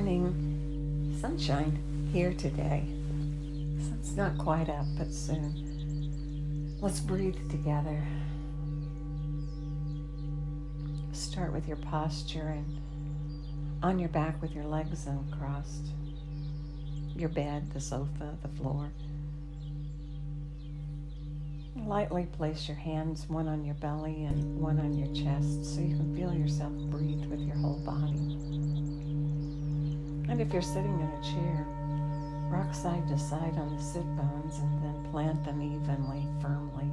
morning. Sunshine here today. Sun's not quite up, but soon. Let's breathe together. Start with your posture and on your back with your legs uncrossed. Your bed, the sofa, the floor. Lightly place your hands, one on your belly and one on your chest, so you can feel yourself breathe with your whole body. And if you're sitting in a chair, rock side to side on the sit bones and then plant them evenly, firmly.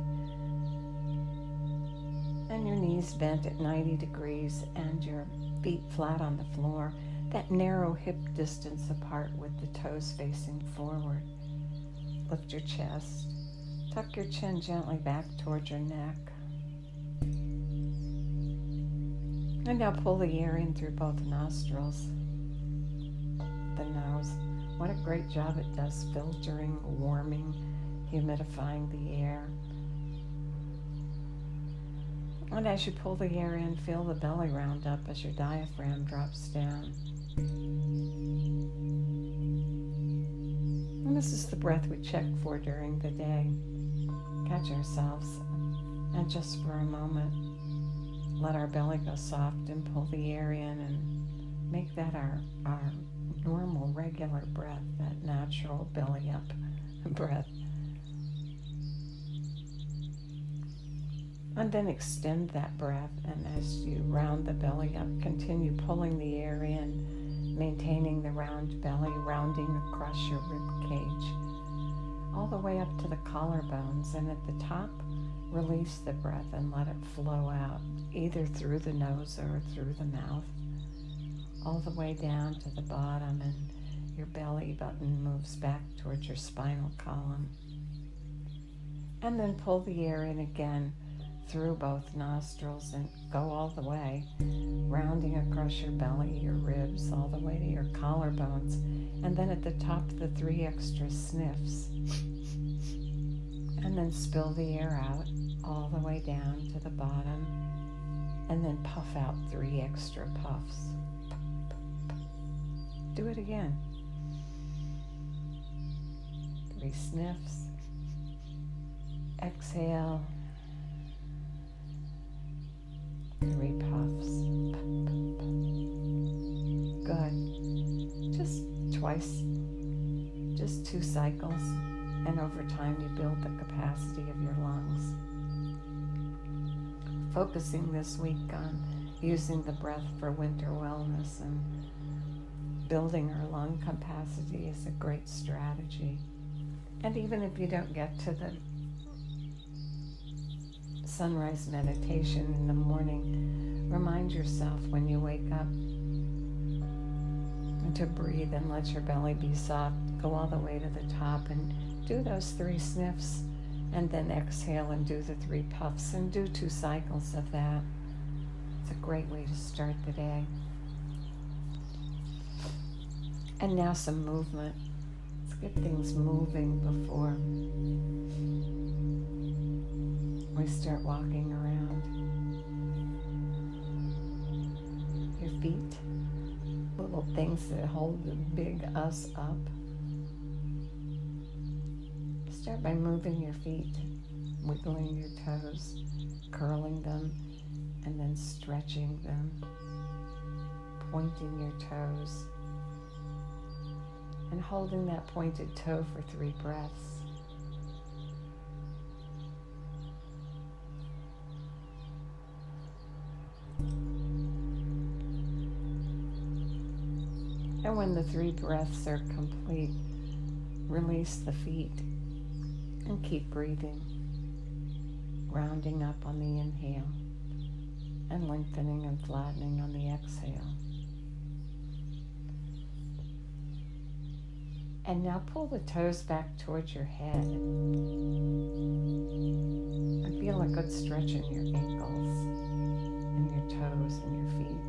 And your knees bent at 90 degrees and your feet flat on the floor, that narrow hip distance apart with the toes facing forward. Lift your chest. Tuck your chin gently back towards your neck. And now pull the air in through both nostrils. The nose. What a great job it does filtering, warming, humidifying the air. And as you pull the air in, feel the belly round up as your diaphragm drops down. And this is the breath we check for during the day. Catch ourselves, and just for a moment, let our belly go soft and pull the air in and make that our normal, regular breath, that natural belly up breath. And then extend that breath, and as you round the belly up, continue pulling the air in, maintaining the round belly, rounding across your rib cage, all the way up to the collarbones, and at the top, release the breath and let it flow out, either through the nose or through the mouth, all the way down to the bottom, and your belly button moves back towards your spinal column. And then pull the air in again through both nostrils and go all the way, rounding across your belly, your ribs, all the way to your collarbones, and then at the top, the 3 extra sniffs. And then spill the air out all the way down to the bottom, and then puff out 3 extra puffs. Do it again. 3 sniffs. Exhale. 3 puffs. Good. Just twice. Just 2 cycles. And over time you build the capacity of your lungs. Focusing this week on using the breath for winter wellness and building our lung capacity is a great strategy. And even if you don't get to the sunrise meditation in the morning, remind yourself when you wake up to breathe and let your belly be soft. Go all the way to the top and do those 3 sniffs, and then exhale and do the 3 puffs, and do 2 cycles of that. It's a great way to start the day. And now some movement. Let's get things moving before we start walking around. Your feet, little things that hold the big us up. Start by moving your feet, wiggling your toes, curling them, and then stretching them, pointing your toes, and holding that pointed toe for 3 breaths. And when the 3 breaths are complete, release the feet and keep breathing, rounding up on the inhale and lengthening and flattening on the exhale. And now pull the toes back towards your head and feel a good stretch in your ankles and your toes and your feet.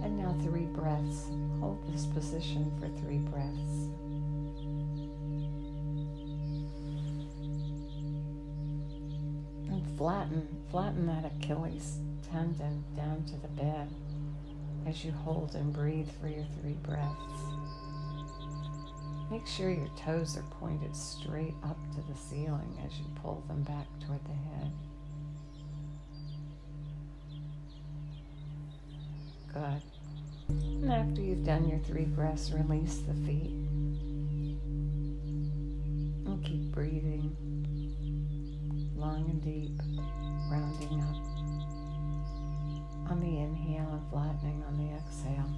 And now 3 breaths. Hold this position for 3 breaths. And flatten that Achilles tendon down to the bed. as you hold and breathe for your 3 breaths. Make sure your toes are pointed straight up to the ceiling as you pull them back toward the head. Good. And after you've done your 3 breaths, release the feet. And keep breathing long and deep, rounding up on the inhale and flattening on the exhale.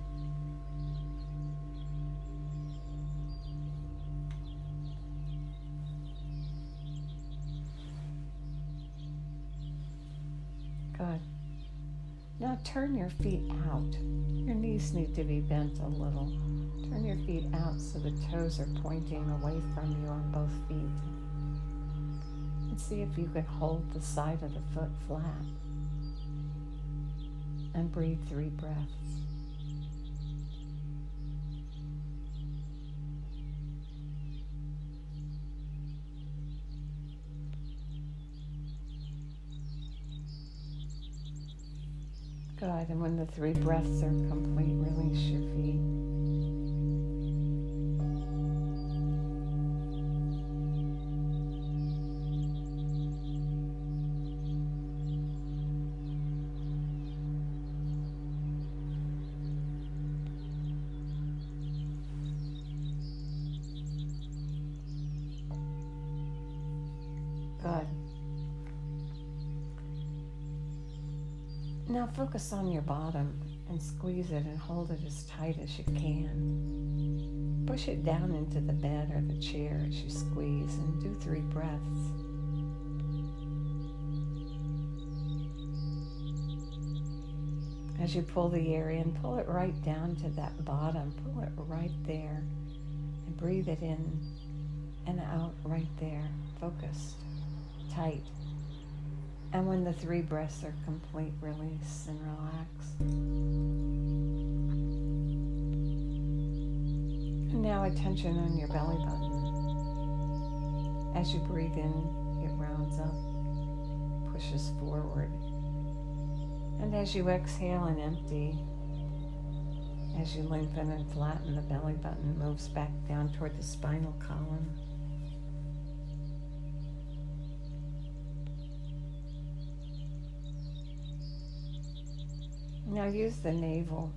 Good. Now turn your feet out. Your knees need to be bent a little. Turn your feet out so the toes are pointing away from you on both feet. And see if you can hold the side of the foot flat. And breathe 3 breaths. Good, and when the 3 breaths are complete, release your feet. Good. Now focus on your bottom and squeeze it and hold it as tight as you can. Push it down into the bed or the chair as you squeeze and do 3 breaths. As you pull the air in, pull it right down to that bottom. Pull it right there and breathe it in and out right there. Focused, tight. And when the 3 breaths are complete, release and relax. And now attention on your belly button. As you breathe in, it rounds up, pushes forward. And as you exhale and empty, as you lengthen and flatten, the belly button moves back down toward the spinal column. Now use the navel,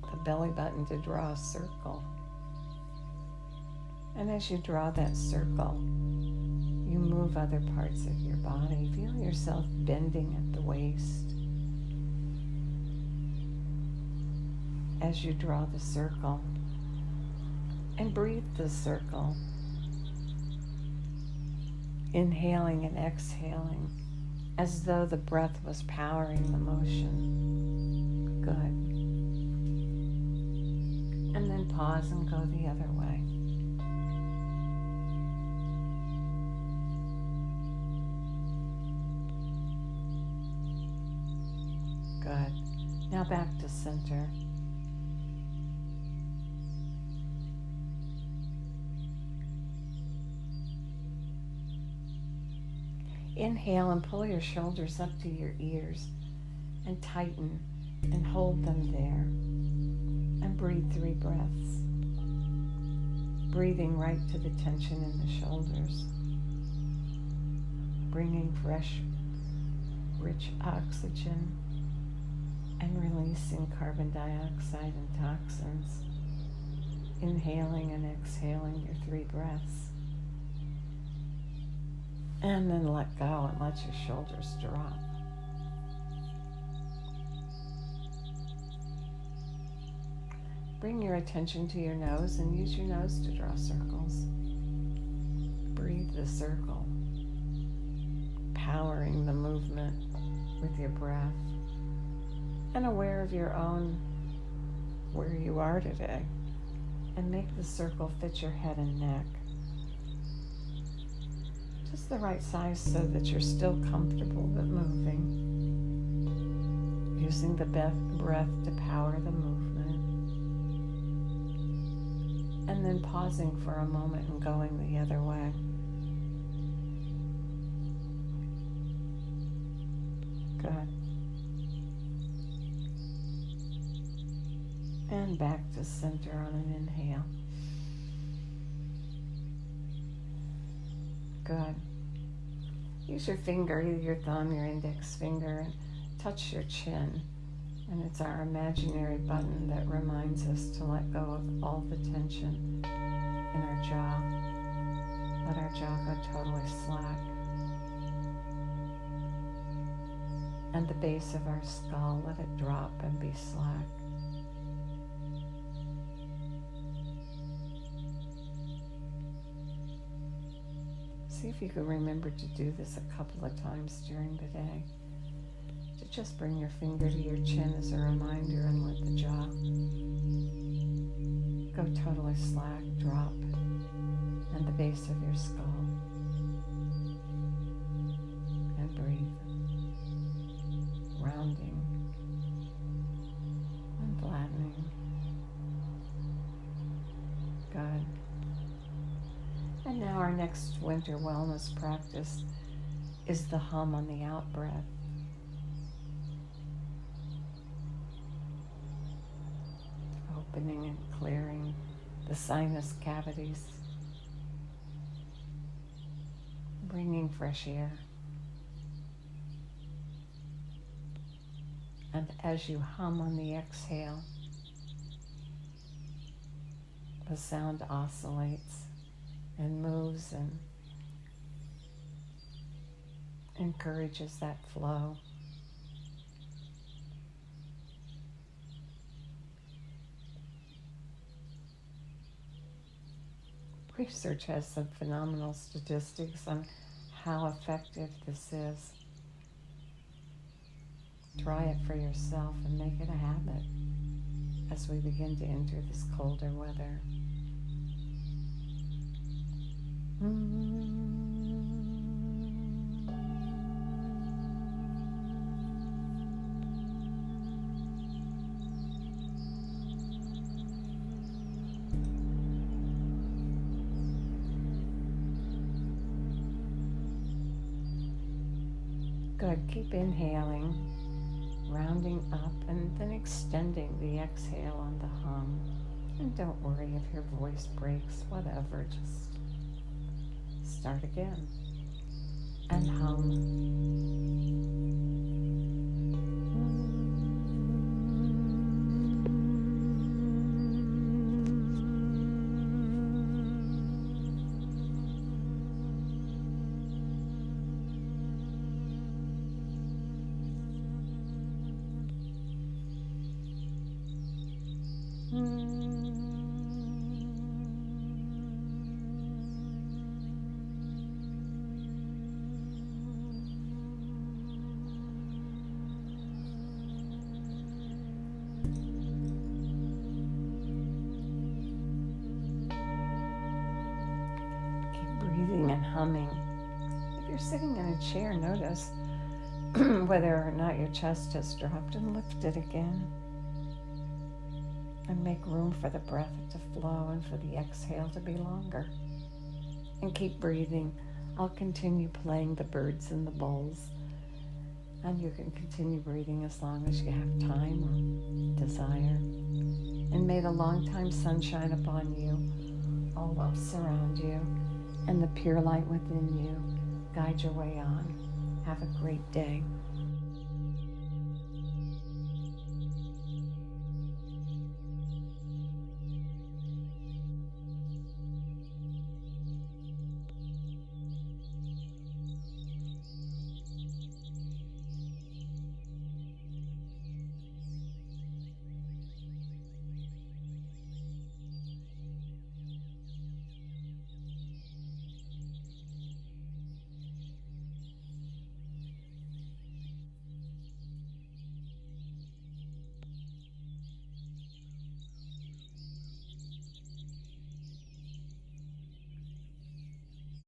the belly button, to draw a circle. And as you draw that circle, you move other parts of your body. Feel yourself bending at the waist. As you draw the circle, and breathe the circle, inhaling and exhaling as though the breath was powering the motion. Good. And then pause and go the other way. Good. Now back to center. Inhale and pull your shoulders up to your ears and tighten and hold them there. And breathe 3 breaths. Breathing right to the tension in the shoulders. Bringing fresh, rich oxygen and releasing carbon dioxide and toxins. Inhaling and exhaling your 3 breaths. And then let go and let your shoulders drop. Bring your attention to your nose and use your nose to draw circles. Breathe the circle, powering the movement with your breath, and aware of your own, where you are today, and make the circle fit your head and neck. Just the right size so that you're still comfortable but moving. Using the breath to power the movement. And then pausing for a moment and going the other way. Good. to center on an inhale. Good. Use your finger, either your thumb, your index finger, and touch your chin. And it's our imaginary button that reminds us to let go of all the tension in our jaw. Let our jaw go totally slack. And the base of our skull, let it drop and be slack. See if you can remember to do this a couple of times during the day. To just bring your finger to your chin as a reminder and let the jaw go totally slack, drop, and the base of your skull. And breathe. Rounding and flattening. Good. And now our next winter wellness practice is the hum on the out breath. Opening and clearing the sinus cavities. Bringing fresh air. And as you hum on the exhale, the sound oscillates and moves and encourages that flow. Research has some phenomenal statistics on how effective this is. Try it for yourself and make it a habit as we begin to enter this colder weather. Good. Keep inhaling, rounding up, and then extending the exhale on the hum. And don't worry if your voice breaks, whatever, just start again and hum. And humming. If you're sitting in a chair, notice whether or not your chest has dropped and lift it again. And make room for the breath to flow and for the exhale to be longer. And keep breathing. I'll continue playing the birds in the bowls. And you can continue breathing as long as you have time or desire. And may the long time sunshine upon you, all love surround you, and the pure light within you guide your way on. Have a great day.